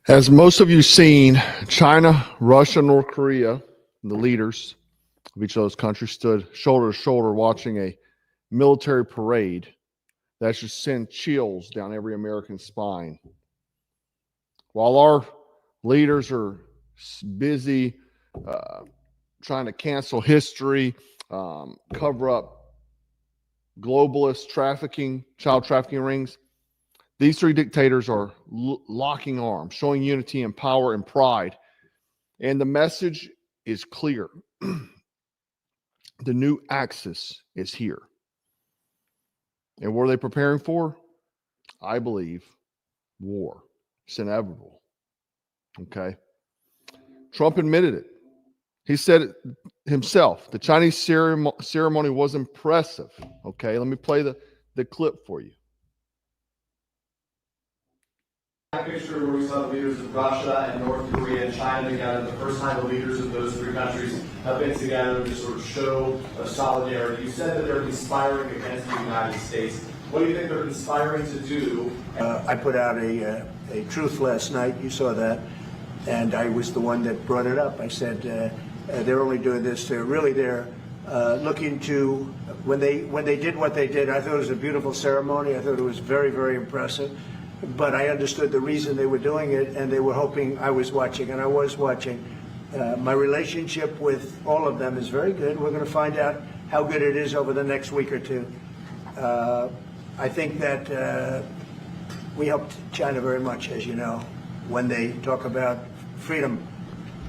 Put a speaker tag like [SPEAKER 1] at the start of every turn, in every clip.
[SPEAKER 1] As most of you seen, China, Russia, North Korea, the leaders of each of those countries stood shoulder to shoulder watching a military parade that should send chills down every American spine. While our leaders are busy trying to cancel history, cover up globalist trafficking, child trafficking rings, these three dictators are locking arms, showing unity and power and pride. And the message is clear. The new axis is here. And what are they preparing for? I believe war. It's inevitable. Okay. Trump admitted it. He said it himself. The Chinese ceremony was impressive. Okay. Let me play the clip for you.
[SPEAKER 2] Picture where we saw the leaders of Russia and North Korea and China together. The first time the leaders of those three countries have been together to sort of show a solidarity. You said that they're conspiring against the United States. What do you think they're conspiring to do?
[SPEAKER 3] I put out a truth last night. You saw that, and I was the one that brought it up. I said they're only doing this. They're looking to when they did what they did. I thought it was a beautiful ceremony. I thought it was very, very impressive. But I understood the reason they were doing it, and they were hoping I was watching, and I was watching. My relationship with all of them is very good. We're going to find out how good it is over the next week or two. I think that we helped China very much, as you know, when they talk about freedom.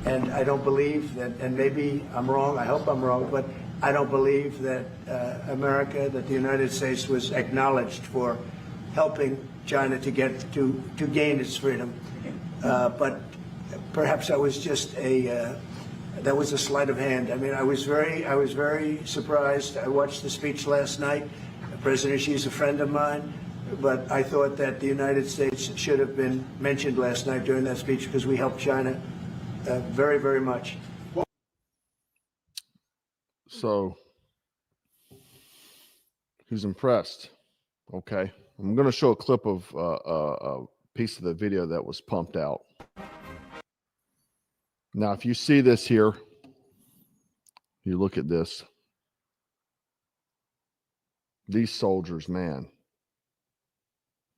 [SPEAKER 3] And I don't believe that, and maybe I'm wrong, I hope I'm wrong, but I don't believe that America, that the United States was acknowledged for helping China to gain its freedom, but perhaps that was just that was a sleight of hand. I mean, I was very surprised. I watched the speech last night. President Xi's a friend of mine, but I thought that the United States should have been mentioned last night during that speech because we helped China very, very much.
[SPEAKER 1] So he's impressed. Okay. I'm going to show a clip of a piece of the video that was pumped out. Now, if you see this here, you look at this. These soldiers, man.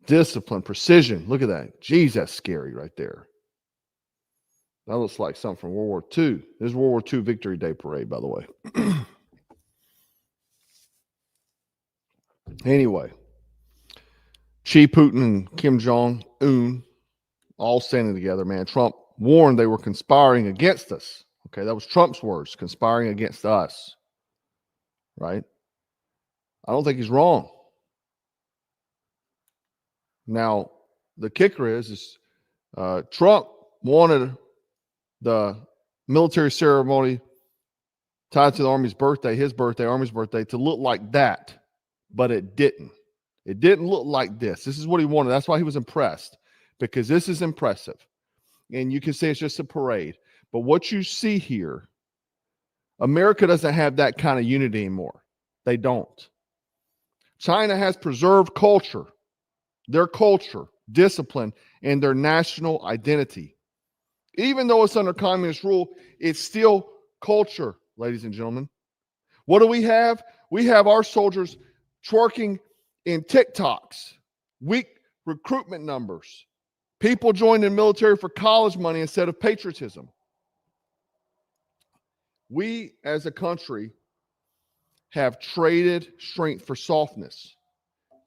[SPEAKER 1] Discipline, precision. Look at that. Geez, that's scary right there. That looks like something from World War II. This is World War II Victory Day Parade, by the way. Anyway. Xi, Putin, and Kim Jong-un all standing together, man. Trump warned they were conspiring against us. Okay, that was Trump's words, conspiring against us. Right? I don't think he's wrong. Now, the kicker is Trump wanted the military ceremony tied to the Army's birthday, Army's birthday, to look like that, but it didn't. It didn't look like this. This is what he wanted. That's why he was impressed, because this is impressive. And you can say it's just a parade. But what you see here, America doesn't have that kind of unity anymore. They don't. China has preserved culture, their culture, discipline, and their national identity. Even though it's under communist rule, it's still culture, ladies and gentlemen. What do we have? We have our soldiers twerking in TikToks, weak recruitment numbers, people joining the military for college money instead of patriotism. We as a country have traded strength for softness.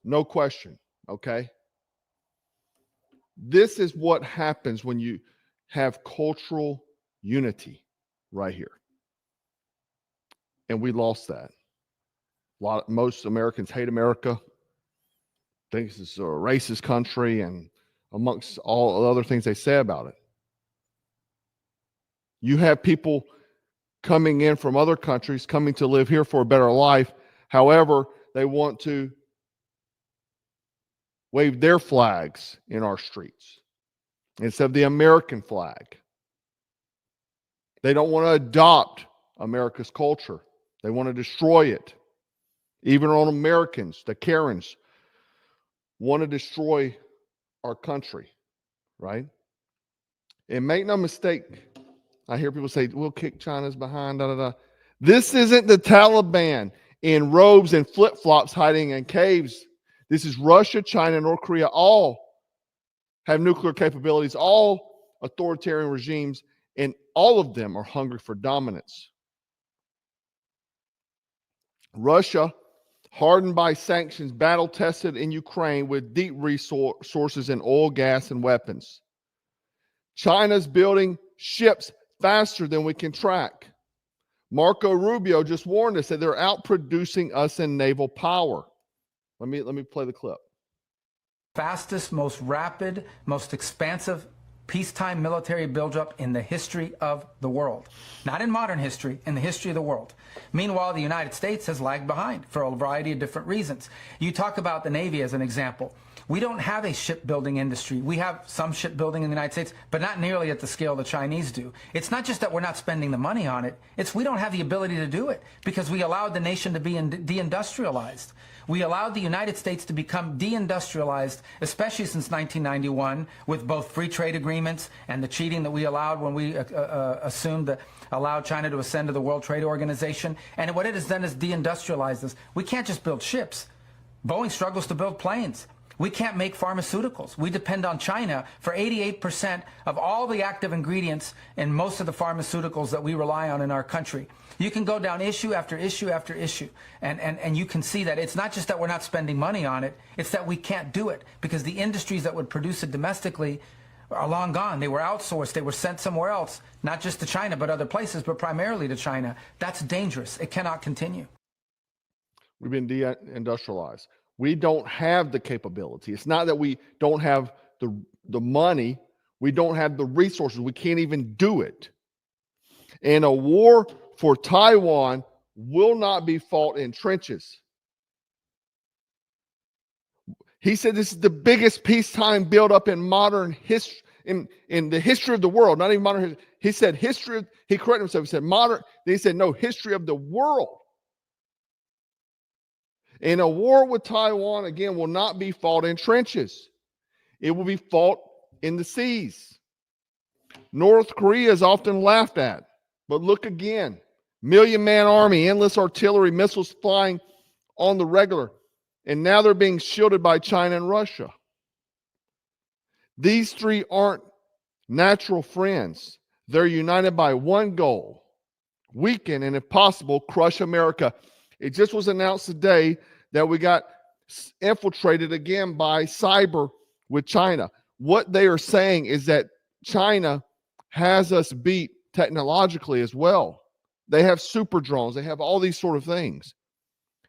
[SPEAKER 1] No question, okay? This is what happens when you have cultural unity right here. And we lost that. Most Americans hate America. Think this is a racist country, and amongst all the other things they say about it. You have people coming in from other countries, coming to live here for a better life. However, they want to wave their flags in our streets instead of the American flag. They don't want to adopt America's culture. They want to destroy it. Even our own Americans, the Karens, want to destroy our country, right? And make no mistake, I hear people say, we'll kick China's behind, da, da, da. This isn't the Taliban in robes and flip-flops hiding in caves. This is Russia, China, North Korea, all have nuclear capabilities, all authoritarian regimes, and all of them are hungry for dominance. Russia, hardened by sanctions, battle-tested in Ukraine with deep resources in oil, gas, and weapons. China's building ships faster than we can track. Marco Rubio just warned us that they're outproducing us in naval power. Let me play the clip.
[SPEAKER 4] Fastest, most rapid, most expansive peacetime military buildup in the history of the world. Not in modern history, in the history of the world. Meanwhile, the United States has lagged behind for a variety of different reasons. You talk about the Navy as an example. We don't have a shipbuilding industry. We have some shipbuilding in the United States, but not nearly at the scale the Chinese do. It's not just that we're not spending the money on it, it's we don't have the ability to do it because we allowed the nation to be de-industrialized. We allowed the United States to become de-industrialized, especially since 1991, with both free trade agreements and the cheating that we allowed when we assumed that allowed China to ascend to the World Trade Organization. And what it has done is de-industrialized us. We can't just build ships. Boeing struggles to build planes. We can't make pharmaceuticals. We depend on China for 88% of all the active ingredients in most of the pharmaceuticals that we rely on in our country. You can go down issue after issue after issue, and you can see that it's not just that we're not spending money on it, it's that we can't do it because the industries that would produce it domestically are long gone. They were outsourced. They were sent somewhere else, not just to China, but other places, but primarily to China. That's dangerous. It cannot continue.
[SPEAKER 1] We've been de-industrialized. We don't have the capability. It's not that we don't have the money. We don't have the resources. We can't even do it. And a war for Taiwan will not be fought in trenches. He said this is the biggest peacetime buildup in modern history, in the history of the world, not even modern history. He said history, he corrected himself. He said modern, then he said no, history of the world. And a war with Taiwan, again, will not be fought in trenches. It will be fought in the seas. North Korea is often laughed at, but look again. Million-man army, endless artillery, missiles flying on the regular. And now they're being shielded by China and Russia. These three aren't natural friends. They're united by one goal: weaken and, if possible, crush America. It just was announced today that we got infiltrated again by cyber with China. What they are saying is that China has us beat technologically as well. They have super drones. They have all these sort of things.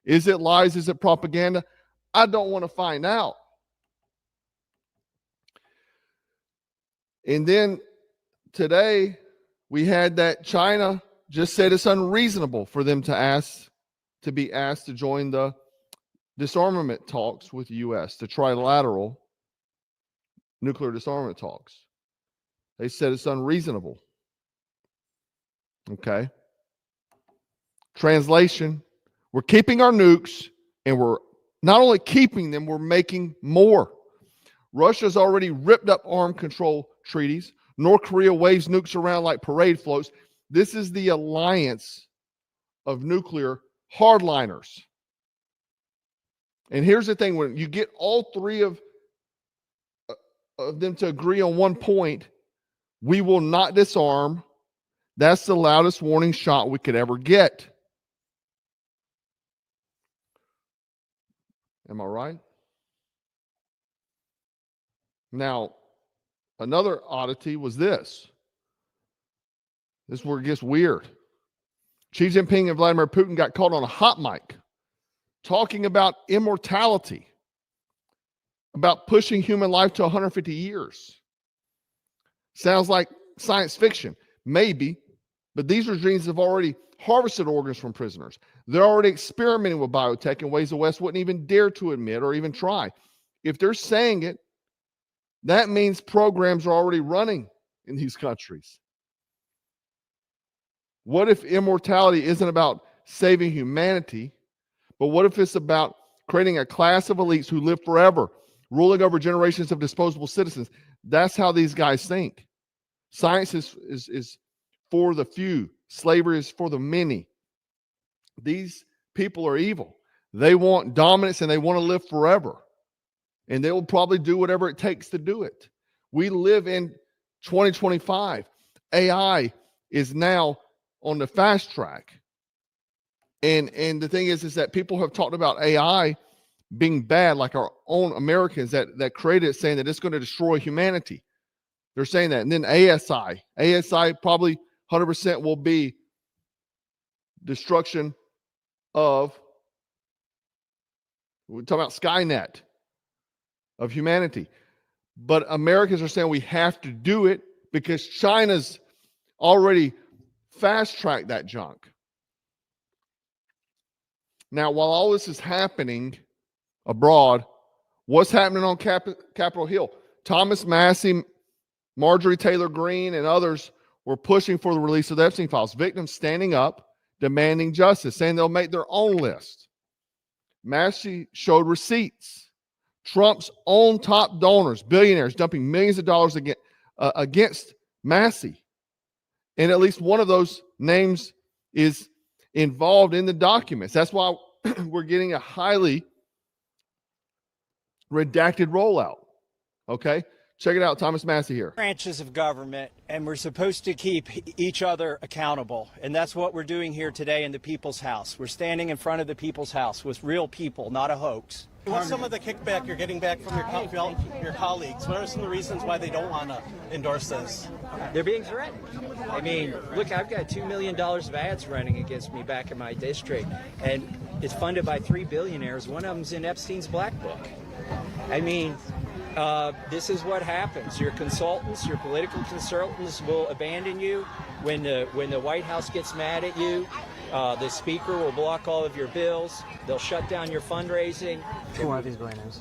[SPEAKER 1] Is it lies? Is it propaganda? I don't want to find out. And then today we had that China just said it's unreasonable for them to be asked to join the disarmament talks with the U.S., the trilateral nuclear disarmament talks. They said it's unreasonable. Okay. Translation: we're keeping our nukes, and we're not only keeping them, we're making more. Russia's already ripped up armed control treaties. North Korea waves nukes around like parade floats. This is the alliance of nuclear hardliners. And here's the thing: when you get all three of them to agree on one point, we will not disarm. That's the loudest warning shot we could ever get. Am I right? Now, another oddity was this. This is where it gets weird. Xi Jinping and Vladimir Putin got caught on a hot mic talking about immortality, about pushing human life to 150 years. Sounds like science fiction. Maybe, but these regimes have already harvested organs from prisoners. They're already experimenting with biotech in ways the West wouldn't even dare to admit or even try. If they're saying it, that means programs are already running in these countries. What if immortality isn't about saving humanity, but what if it's about creating a class of elites who live forever, ruling over generations of disposable citizens? That's how these guys think. Science is for the few. Slavery is for the many. These people are evil. They want dominance and they want to live forever. And they will probably do whatever it takes to do it. We live in 2025. AI is now on the fast track. And the thing is that people have talked about AI being bad, like our own Americans that created it, saying that it's going to destroy humanity. They're saying that. And then ASI probably 100% will be destruction of, we're talking about Skynet, of humanity. But Americans are saying we have to do it because China's already fast-tracked that junk. Now, while all this is happening abroad, what's happening on Capitol Hill? Thomas Massie, Marjorie Taylor Greene, and others were pushing for the release of the Epstein files. Victims standing up, demanding justice, saying they'll make their own list. Massie showed receipts. Trump's own top donors, billionaires, dumping millions of dollars against Massie. And at least one of those names is involved in the documents. That's why we're getting a highly redacted rollout. Okay? Check it out. Thomas Massie here.
[SPEAKER 5] Branches of government, and we're supposed to keep each other accountable. And that's what we're doing here today in the People's House. We're standing in front of the People's House with real people, not a hoax.
[SPEAKER 6] What's some of the kickback you're getting back from your colleagues? What are some of the reasons why they don't want to endorse this?
[SPEAKER 7] They're being threatened. I mean, look, I've got $2 million of ads running against me back in my district, and it's funded by 3 billionaires. One of them's in Epstein's black book. I mean, this is what happens. Your consultants, your political consultants will abandon you when the White House gets mad at you. The speaker will block all of your bills. They'll shut down your fundraising.
[SPEAKER 8] Who are these billionaires?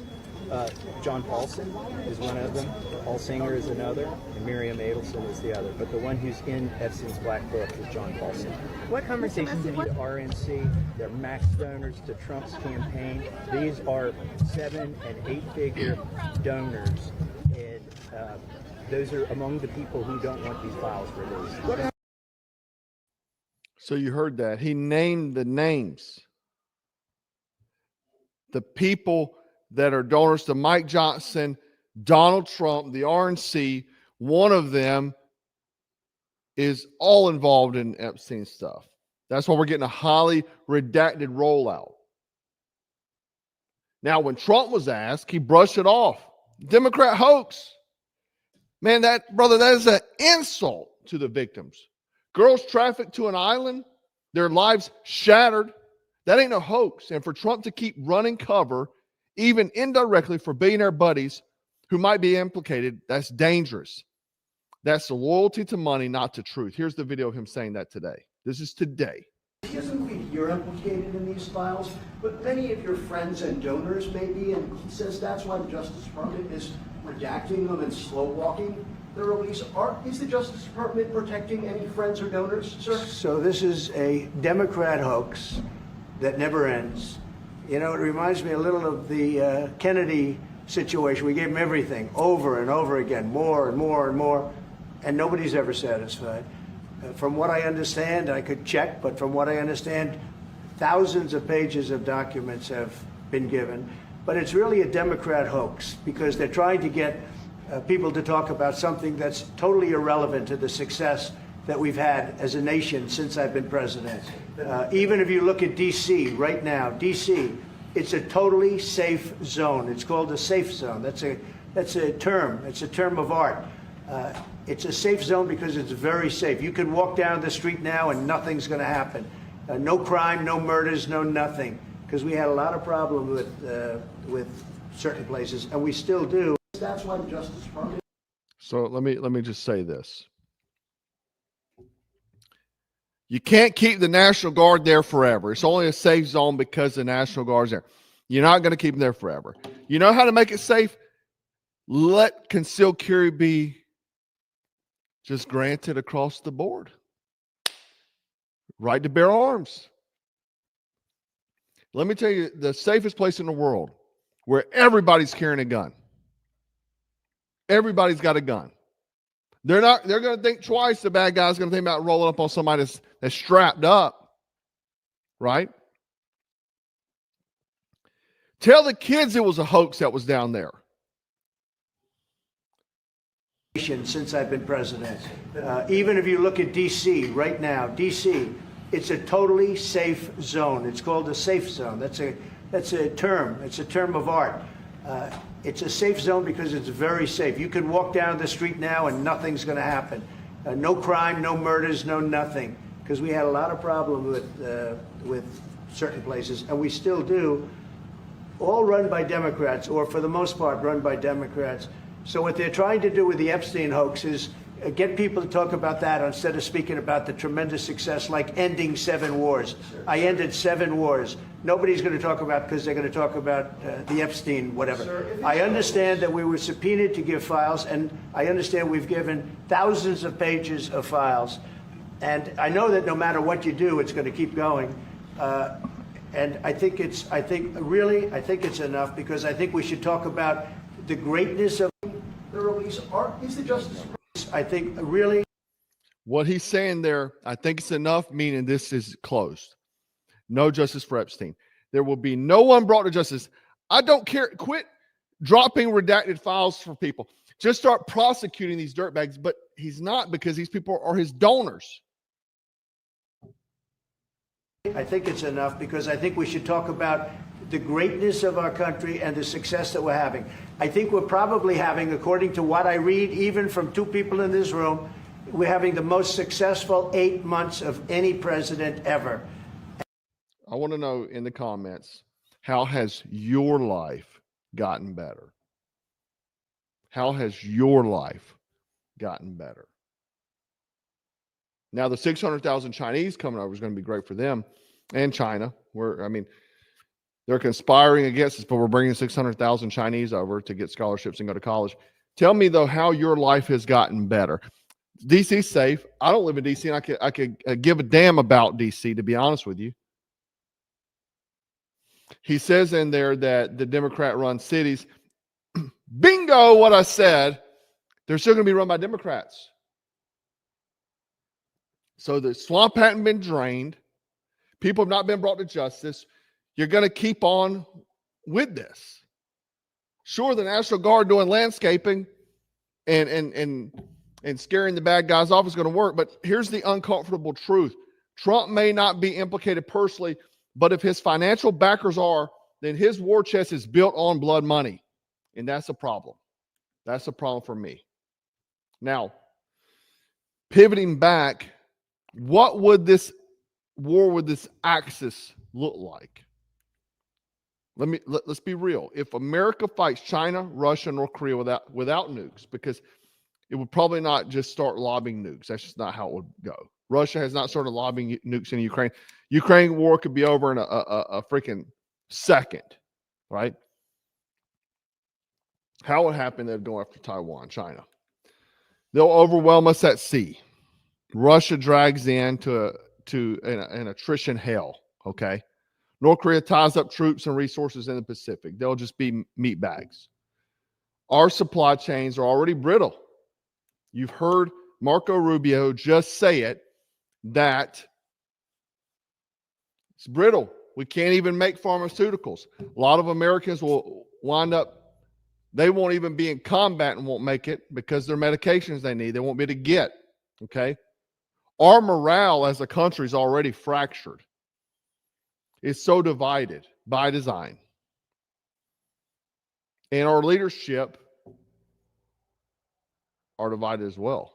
[SPEAKER 7] John Paulson is one of them. Paul Singer is another. And Miriam Adelson is the other. But the one who's in Epstein's black book is John Paulson. What conversations have you had? RNC, they're max donors to Trump's campaign. These are 7- and 8-figure donors. And those are among the people who don't want these files released.
[SPEAKER 1] So you heard that. He named the names. The people that are donors to Mike Johnson, Donald Trump, the RNC, one of them is all involved in Epstein stuff. That's why we're getting a highly redacted rollout. Now, when Trump was asked, he brushed it off. Democrat hoax. Man, that is an insult to the victims. Girls trafficked to an island, their lives shattered. That ain't no hoax. And for Trump to keep running cover, even indirectly for billionaire buddies who might be implicated, that's dangerous. That's the loyalty to money, not to truth. Here's the video of him saying that today. This is today.
[SPEAKER 3] He doesn't think you're implicated in these files, but many of your friends and donors may be, and he says that's why the Justice Department is redacting them and slow walking the release. Is the Justice Department protecting any friends or donors, sir? So this is a Democrat hoax that never ends. You know, it reminds me a little of the Kennedy situation. We gave him everything over and over again, more and more and more, and nobody's ever satisfied. From what I understand, I could check, but from what I understand, thousands of pages of documents have been given. But it's really a Democrat hoax because they're trying to get people to talk about something that's totally irrelevant to the success that we've had as a nation since I've been president. Even if you look at D.C. right now, D.C., it's a totally safe zone. It's called a safe zone. That's a term. It's a term of art. It's a safe zone because it's very safe. You can walk down the street now and nothing's going to happen. No crime, no murders, no nothing. Because we had a lot of problems with certain places, and we still do. That's why the Justice Department. So
[SPEAKER 1] let me just say this. You can't keep the National Guard there forever. It's only a safe zone because the National Guard's there. You're not going to keep them there forever. You know how to make it safe? Let concealed carry be just granted across the board. Right to bear arms. Let me tell you, the safest place in the world where everybody's carrying a gun. Everybody's got a gun. They're going to think twice. The bad guy's going to think about rolling up on somebody that's strapped up, right? Tell the kids it was a hoax that was down there.
[SPEAKER 3] Since I've been president. Even if you look at D.C. right now, D.C., it's a totally safe zone. It's called a safe zone. That's a term. It's a term of art. It's a safe zone because it's very safe. You can walk down the street now and nothing's going to happen. No crime, no murders, no nothing. Because we had a lot of problems with certain places, and we still do. All run by Democrats, or for the most part run by Democrats. So what they're trying to do with the Epstein hoax is get people to talk about that instead of speaking about the tremendous success like ending 7 wars. I ended 7 wars. Nobody's going to talk about, because they're going to talk about the Epstein whatever. I understand that we were subpoenaed to give files, and I understand we've given thousands of pages of files. And I know that no matter what you do, it's going to keep going. And I think it's enough, because I think we should talk about the greatness of the release. Is the justice? I think really.
[SPEAKER 1] What he's saying there, I think it's enough, meaning this is closed. No justice for Epstein. There will be no one brought to justice. I don't care. Quit dropping redacted files for people. Just start prosecuting these dirtbags. But he's not, because these people are his donors.
[SPEAKER 3] I think it's enough, because I think we should talk about the greatness of our country and the success that we're having. I think we're probably having, according to what I read, even from 2 people in this room, we're having the most successful 8 months of any president ever.
[SPEAKER 1] I want to know in the comments, how has your life gotten better? How has your life gotten better? Now, the 600,000 Chinese coming over is going to be great for them and China. They're conspiring against us, but we're bringing 600,000 Chinese over to get scholarships and go to college. Tell me, though, how your life has gotten better. DC's safe. I don't live in DC, and I could give a damn about DC, to be honest with you. He says in there that the Democrat-run cities, bingo, what I said, they're still going to be run by Democrats. So the swamp hadn't been drained. People have not been brought to justice. You're going to keep on with this. Sure, the National Guard doing landscaping and scaring the bad guys off is going to work, but here's the uncomfortable truth. Trump may not be implicated personally, but if his financial backers are, then his war chest is built on blood money, and that's a problem. That's a problem for me. Now, pivoting back, what would this war with this axis look like? Let's be real. If America fights China, Russia, North Korea without nukes, because it would probably not just start lobbing nukes. That's just not how it would go. Russia has not started lobbing nukes in Ukraine. Ukraine war could be over in a freaking second, right? How would happen? They'd go after Taiwan, China. They'll overwhelm us at sea. Russia drags into an attrition hell, okay? North Korea ties up troops and resources in the Pacific. They'll just be meat bags. Our supply chains are already brittle. You've heard Marco Rubio just say it, that it's brittle. We can't even make pharmaceuticals. A lot of Americans will wind up, they won't even be in combat and won't make it because their medications they need, they won't be able to get, okay? Our morale as a country is already fractured. It's so divided by design. And our leadership are divided as well.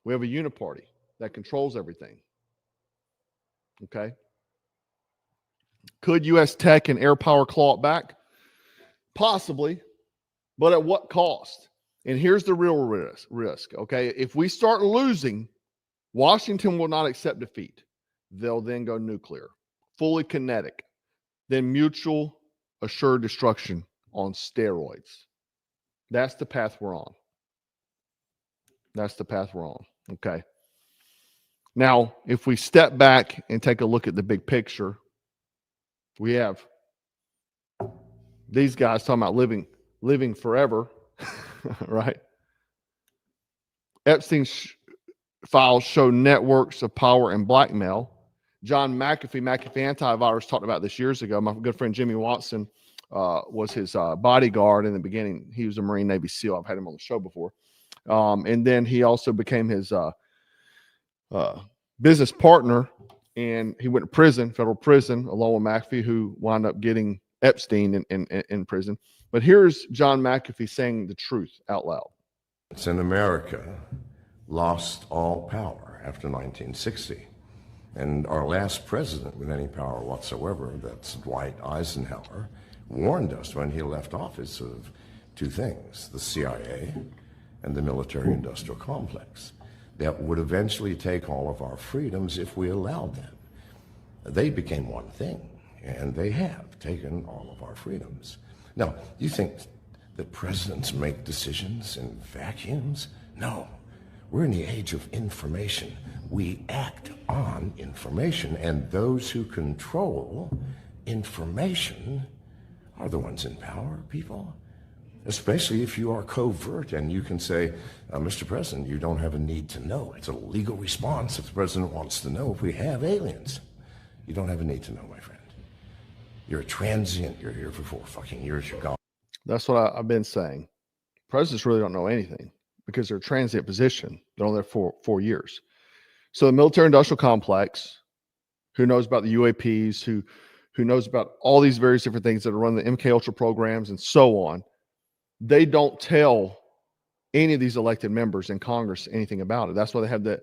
[SPEAKER 1] We have a uniparty that controls everything. Okay? Could U.S. tech and air power claw it back? Possibly, but at what cost? And here's the real risk, okay? If we start losing, Washington will not accept defeat. They'll then go nuclear, fully kinetic, then mutual assured destruction on steroids. That's the path we're on. That's the path we're on, okay? Now, if we step back and take a look at the big picture, we have these guys talking about living forever, right? Epstein's files show networks of power and blackmail. John McAfee Antivirus, talked about this years ago. My good friend Jimmy Watson was his bodyguard in the beginning. He was a Marine Navy SEAL. I've had him on the show before. And then he also became his business partner, and he went to prison, federal prison, along with McAfee, who wound up getting Epstein in prison. But here's John McAfee saying the truth out loud.
[SPEAKER 8] In America, lost all power after 1960. And our last president with any power whatsoever, that's Dwight Eisenhower, warned us when he left office of two things: the CIA and the military-industrial complex, that would eventually take all of our freedoms if we allowed them. They became one thing, and they have taken all of our freedoms. Now, you think that presidents make decisions in vacuums? No. We're in the age of information. We act on information, and those who control information are the ones in power, people. Especially if you are covert and you can say, Mr. President, you don't have a need to know. It's a legal response if the president wants to know if we have aliens. You don't have a need to know, my friend. You're a transient. You're here for 4 fucking years. You're gone.
[SPEAKER 1] That's what I've been saying. Presidents really don't know anything because they're a transient position. They're only there for 4 years. So the military-industrial complex, who knows about the UAPs, who knows about all these various different things that are running the MK Ultra programs and so on, they don't tell any of these elected members in Congress anything about it. That's why they have the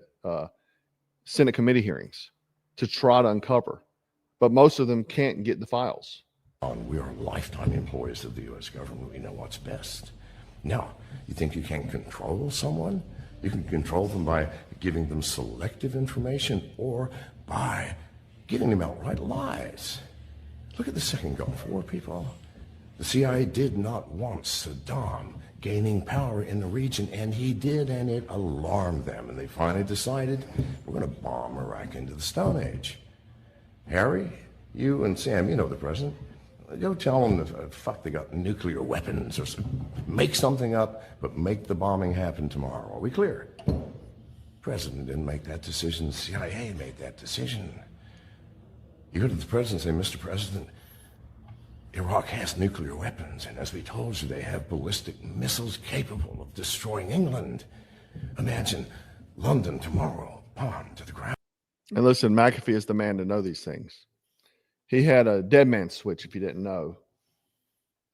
[SPEAKER 1] Senate committee hearings to try to uncover. But most of them can't get the files.
[SPEAKER 8] We are lifetime employees of the U.S. government. We know what's best. Now, you think you can control someone? You can control them by giving them selective information or by giving them outright lies. Look at the second Gulf War, people. The CIA did not want Saddam gaining power in the region, and he did, and it alarmed them. And they finally decided, we're going to bomb Iraq into the Stone Age. Harry, you and Sam, you know the president. Go tell them that, fuck, they got nuclear weapons or something. Make something up, but make the bombing happen tomorrow. Are we clear? The president didn't make that decision. The CIA made that decision. You go to the president and say, Mr. President, Iraq has nuclear weapons, and as we told you, they have ballistic missiles capable of destroying England. Imagine London tomorrow, bombed to the ground.
[SPEAKER 1] And listen, McAfee is the man to know these things. He had a dead man switch, if you didn't know,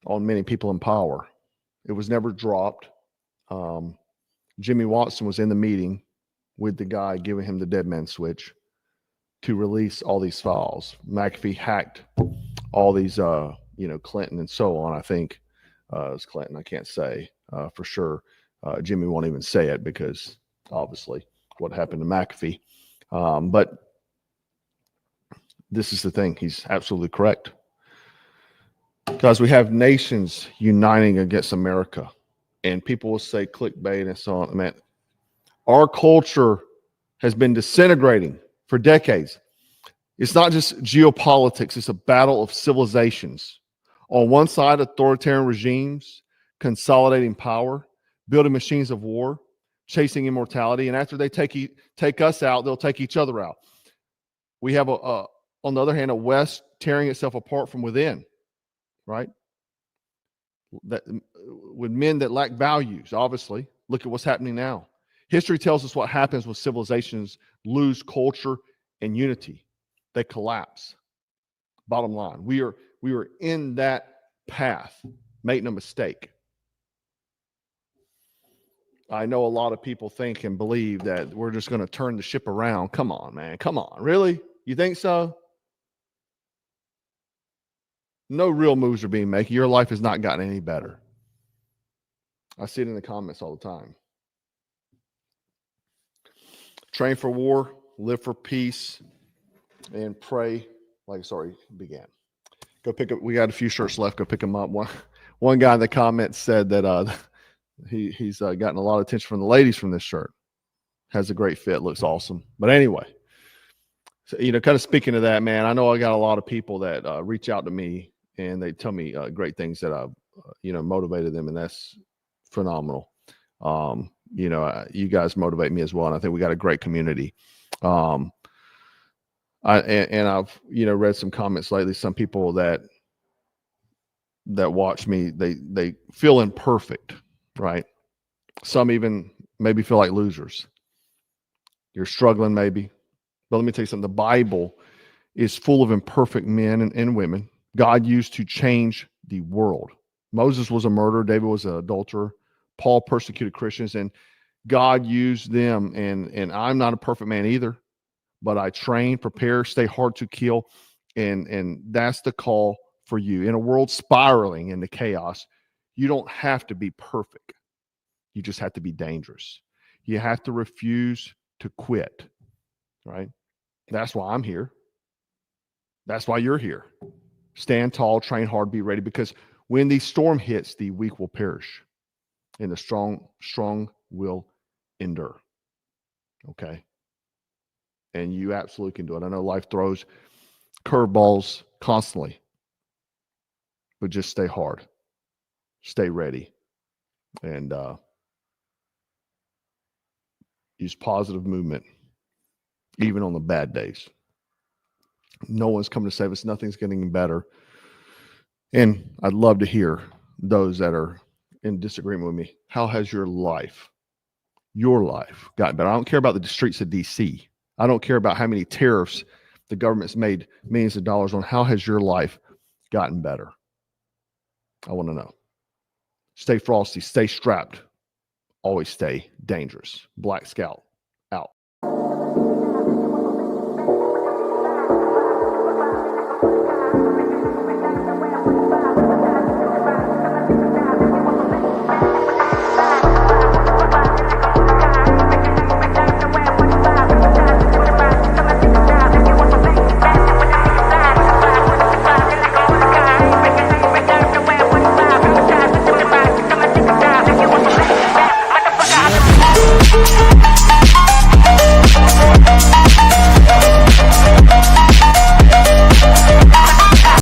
[SPEAKER 1] on many people in power. It was never dropped. Jimmy Watson was in the meeting with the guy giving him the dead man switch to release all these files. McAfee hacked all these, Clinton and so on. I think it was Clinton. I can't say for sure. Jimmy won't even say it because obviously what happened to McAfee. But this is the thing. He's absolutely correct. Because we have nations uniting against America. And people will say clickbait and so on. Man, our culture has been disintegrating for decades. It's not just geopolitics. It's a battle of civilizations. On one side, authoritarian regimes consolidating power, building machines of war, chasing immortality. And after they take us out, they'll take each other out. We have, on the other hand, a West tearing itself apart from within, right? That with men that lack values, obviously. Look at what's happening now. History tells us what happens when civilizations lose culture and unity. They collapse. Bottom line, we are in that path. Make no mistake. I know a lot of people think and believe that we're just going to turn the ship around. Come on, man. Come on. Really? You think so? No real moves are being made. Your life has not gotten any better. I see it in the comments all the time. Train for war, live for peace, and pray like it's already began. Go pick up. We got a few shirts left. Go pick them up. One guy in the comments said that he's gotten a lot of attention from the ladies from this shirt. Has a great fit. Looks awesome. But anyway, so, kind of speaking of that, man, I know I got a lot of people that reach out to me and they tell me great things that I've, motivated them, and that's phenomenal. You guys motivate me as well. And I think we got a great community. I've, read some comments lately. Some people that watch me, they feel imperfect, right? Some even maybe feel like losers. You're struggling maybe. But let me tell you something. The Bible is full of imperfect men and women God used to change the world. Moses was a murderer. David was an adulterer. Paul persecuted Christians, and God used them. And I'm not a perfect man either, but I train, prepare, stay hard to kill. And that's the call for you. In a world spiraling into chaos, you don't have to be perfect. You just have to be dangerous. You have to refuse to quit, right? That's why I'm here. That's why you're here. Stand tall, train hard, be ready, because when the storm hits, the weak will perish and the strong will endure. Okay. And you absolutely can do it. I know life throws curveballs constantly, but just stay hard, stay ready, and use positive movement, even on the bad days. No one's coming to save us. Nothing's getting better. And I'd love to hear those that are in disagreement with me. How has your life gotten better? I don't care about the streets of D.C. I don't care about how many tariffs the government's made millions of dollars on. How has your life gotten better? I want to know. Stay frosty, stay strapped, always stay dangerous. Black Scout.